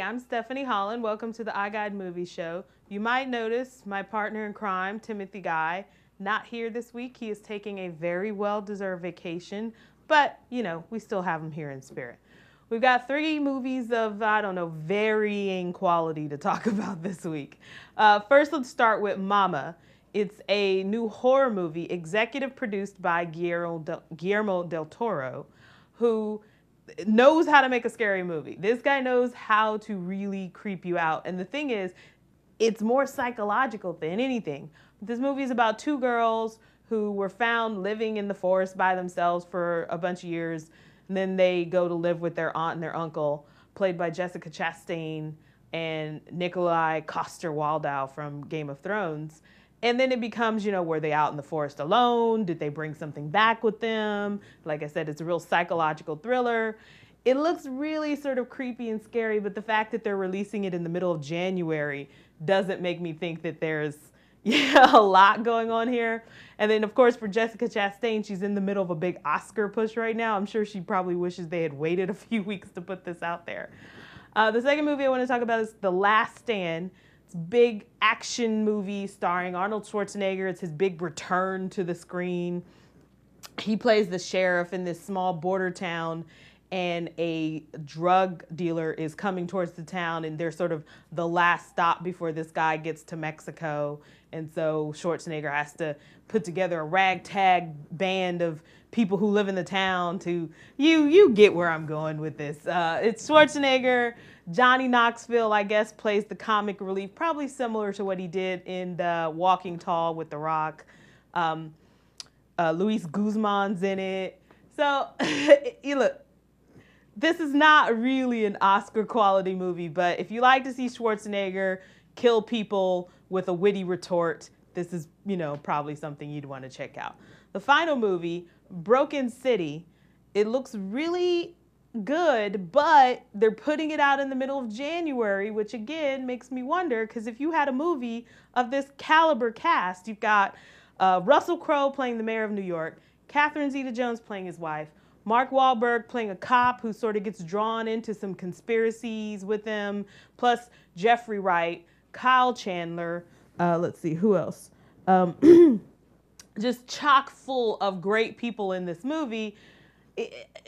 I'm Stephanie Holland. Welcome to the iGuide Movie Show. You might notice my partner in crime, Timothy Guy, not here this week. He is taking a very well-deserved vacation, but, you know, we still have him here in spirit. We've got 3 movies of, I don't know, varying quality to talk about this week. First, let's start with Mama. It's a new horror movie executive produced by Guillermo del Toro, who knows how to make a scary movie. This guy knows how to really creep you out. And the thing is, it's more psychological than anything. This movie is about 2 girls who were found living in the forest by themselves for a bunch of years. And then they go to live with their aunt and their uncle, played by Jessica Chastain and Nikolai Coster-Waldau from Game of Thrones. And then it becomes, you know, were they out in the forest alone? Did they bring something back with them? Like I said, it's a real psychological thriller. It looks really sort of creepy and scary, but the fact that they're releasing it in the middle of January doesn't make me think that there's a lot going on here. And then, of course, for Jessica Chastain, she's in the middle of a big Oscar push right now. I'm sure she probably wishes they had waited a few weeks to put this out there. The second movie I want to talk about is The Last Stand. Big action movie starring Arnold Schwarzenegger. It's his big return to the screen. He plays the sheriff in this small border town, and a drug dealer is coming towards the town, and they're sort of the last stop before this guy gets to Mexico. And so Schwarzenegger has to put together a ragtag band of people who live in the town to, you get where I'm going with this. It's Schwarzenegger. Johnny Knoxville, I guess, plays the comic relief, probably similar to what he did in the Walking Tall with The Rock. Luis Guzman's in it. So, look, this is not really an Oscar quality movie, but if you like to see Schwarzenegger kill people with a witty retort, this is, you know, probably something you'd want to check out. The final movie, Broken City, it looks really good, but they're putting it out in the middle of January, which again makes me wonder, because if you had a movie of this caliber cast, you've got Russell Crowe playing the mayor of New York, Catherine Zeta-Jones playing his wife, Mark Wahlberg playing a cop who sort of gets drawn into some conspiracies with him, plus Jeffrey Wright, Kyle Chandler, let's see, who else? Just chock full of great people in this movie.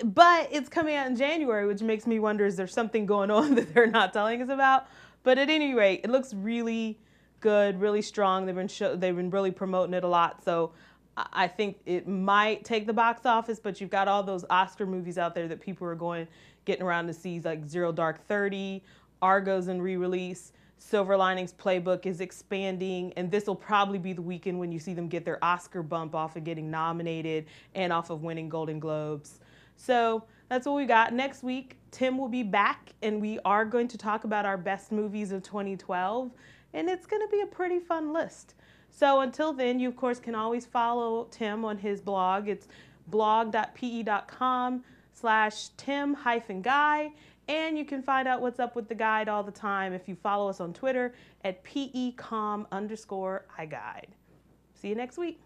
But it's coming out in January, which makes me wonder, is there something going on that they're not telling us about? But at any rate, it looks really good, really strong. They've been really promoting it a lot. So I think it might take the box office, but you've got all those Oscar movies out there that people are getting around to see, like Zero Dark 30, Argo's in re-release. Silver Linings Playbook is expanding, and this will probably be the weekend when you see them get their Oscar bump off of getting nominated and off of winning Golden Globes. So that's what we got. Next week, Tim will be back, and we are going to talk about our best movies of 2012, and it's going to be a pretty fun list. So until then, you, of course, can always follow Tim on his blog. It's blog.pe.com/Tim-Guy. And you can find out what's up with the guide all the time if you follow us on Twitter at PECom_iGuide. See you next week.